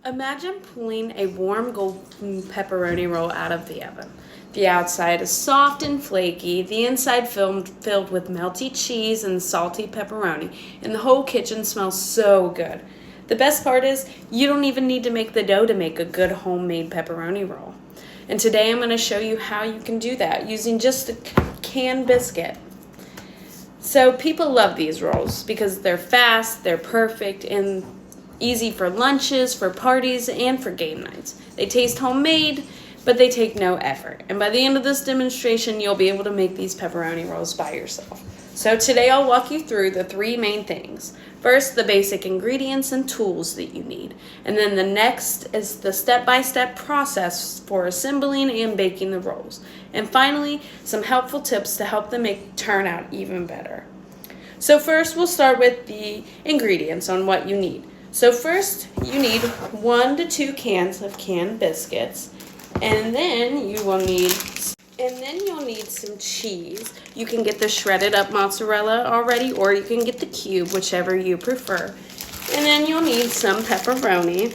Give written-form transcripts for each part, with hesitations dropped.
Imagine pulling a warm golden pepperoni roll out of the oven. The outside is soft and flaky, the inside filled with melty cheese and salty pepperoni, and the whole kitchen smells so good. The best part is you don't even need to make the dough to make a good homemade pepperoni roll. And today I'm going to show you how you can do that using just a canned biscuit. So people love these rolls because they're fast, they're perfect, and easy for lunches, for parties, and for game nights. They taste homemade, but they take no effort. And by the end of this demonstration, you'll be able to make these pepperoni rolls by yourself. So today I'll walk you through the three main things. First, the basic ingredients and tools that you need. And then the next is the step-by-step process for assembling and baking the rolls. And finally, some helpful tips to help them turn out even better. So first, we'll start with the ingredients on what you need. So first, you need 1 to 2 cans of canned biscuits, and then you'll need some cheese. You can get the shredded up mozzarella already, or you can get the cube, whichever you prefer. And then you'll need some pepperoni,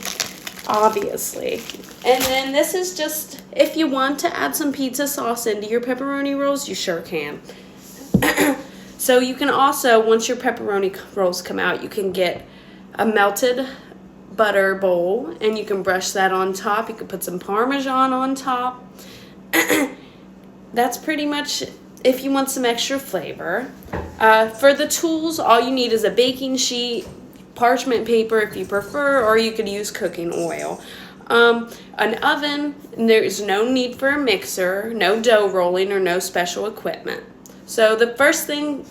obviously. And then this is just, if you want to add some pizza sauce into your pepperoni rolls, you sure can. So you can also, once your pepperoni rolls come out, you can get a melted butter bowl, and you can brush that on top. You can put some Parmesan on top. That's pretty much if you want some extra flavor. For the tools, all you need is a baking sheet, parchment paper if you prefer, or you could use cooking oil. An oven, there is no need for a mixer, no dough rolling, or no special equipment. So the first thing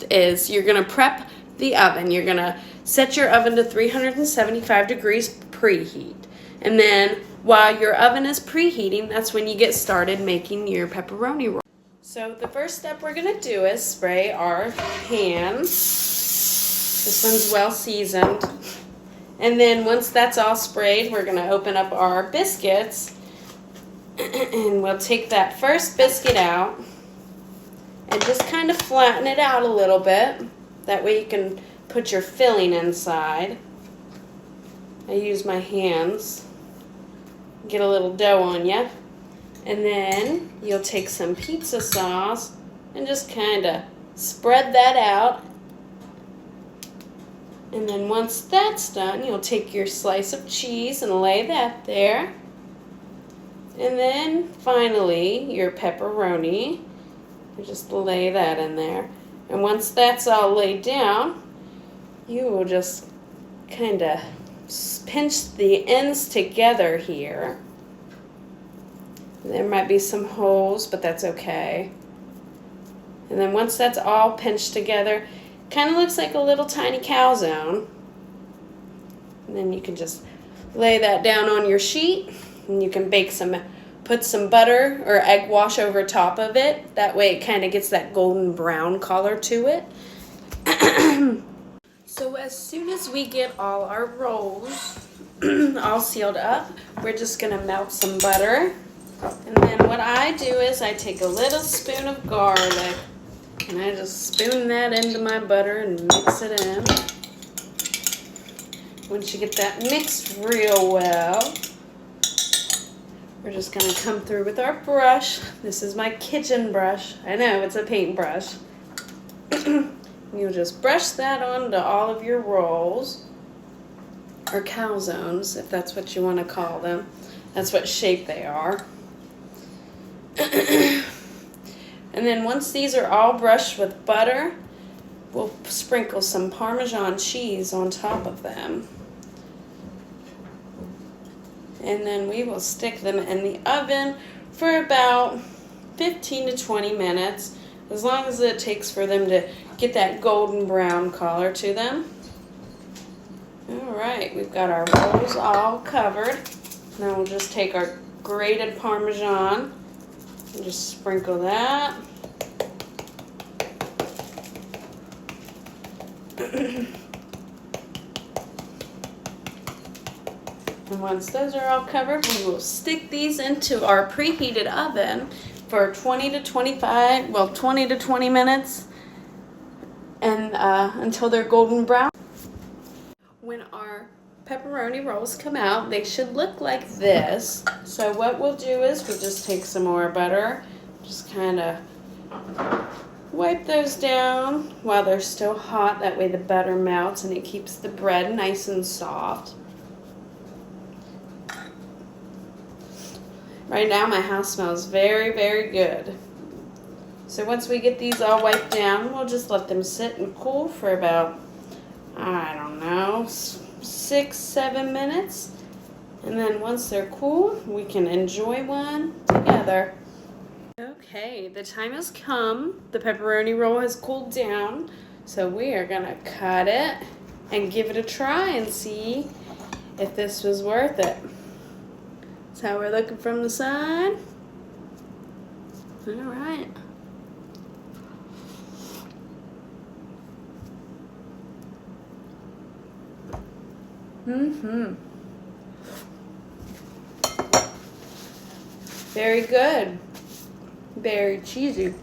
is you're going to prep the oven. You're going to set your oven to 375 degrees preheat. And then while your oven is preheating, that's when you get started making your pepperoni roll. So the first step we're going to do is spray our pan. This one's well seasoned. And then once that's all sprayed, we're going to open up our biscuits. And we'll take that first biscuit out and just kind of flatten it out a little bit. That way you can put your filling inside. I use my hands. Get a little dough on you. And then you'll take some pizza sauce and just kind of spread that out. And then once that's done, you'll take your slice of cheese and lay that there. And then finally, your pepperoni. You just lay that in there. And once that's all laid down, you will just kind of pinch the ends together here. There might be some holes, but that's okay. And then once that's all pinched together, kind of looks like a little tiny calzone. And then you can just lay that down on your sheet, and you can put some butter or egg wash over top of it. That way it kind of gets that golden brown color to it. So as soon as we get all our rolls all sealed up, we're just going to melt some butter. And then what I do is I take a little spoon of garlic and I just spoon that into my butter and mix it in. Once you get that mixed real well, we're just going to come through with our brush. This is my kitchen brush. I know, it's a paintbrush. You'll just brush that onto all of your rolls, or calzones, if that's what you want to call them. That's what shape they are. And then once these are all brushed with butter, we'll sprinkle some Parmesan cheese on top of them. And then we will stick them in the oven for about 15 to 20 minutes, as long as it takes for them to get that golden brown color to them. Alright, we've got our rolls all covered. Now we'll just take our grated Parmesan and just sprinkle that. And once those are all covered, we will stick these into our preheated oven for 20 to 20 minutes, and until they're golden brown. When our pepperoni rolls come out, they should look like this. So what we'll do is we'll just take some more butter, just kind of wipe those down while they're still hot. That way the butter melts and it keeps the bread nice and soft. Right now my house smells very, very good. So once we get these all wiped down, we'll just let them sit and cool for about, I don't know, 6-7 minutes. And then once they're cool, we can enjoy one together. Okay, the time has come. The pepperoni roll has cooled down. So we are gonna cut it and give it a try and see if this was worth it. That's how we're looking from the side. All right. Very good. Very cheesy.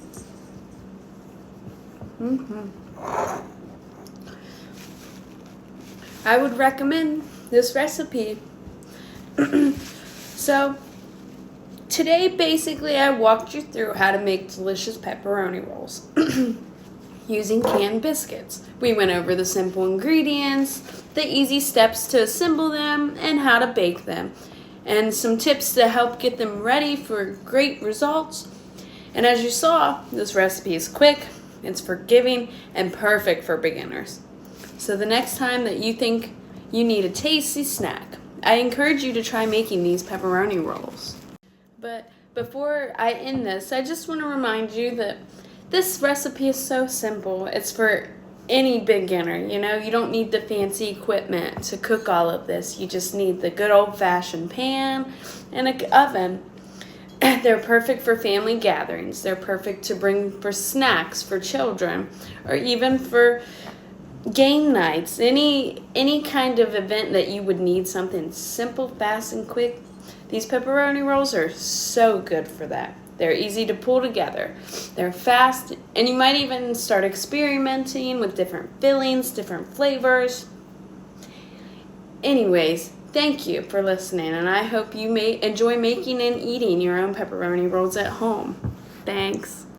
I would recommend this recipe. So today basically I walked you through how to make delicious pepperoni rolls using canned biscuits. We went over the simple ingredients, the easy steps to assemble them, and how to bake them, and some tips to help get them ready for great results. And as you saw, this recipe is quick, it's forgiving, and perfect for beginners. So the next time that you think you need a tasty snack, I encourage you to try making these pepperoni rolls. But before I end this, I just want to remind you that this recipe is so simple. It's for any beginner, you know. You don't need the fancy equipment to cook all of this. You just need the good old-fashioned pan and an oven. They're perfect for family gatherings. They're perfect to bring for snacks for children, or even for game nights, any kind of event that you would need something simple, fast, and quick. These pepperoni rolls are so good for that. They're easy to pull together. They're fast, and you might even start experimenting with different fillings, different flavors. Anyways, thank you for listening, and I hope you may enjoy making and eating your own pepperoni rolls at home. Thanks.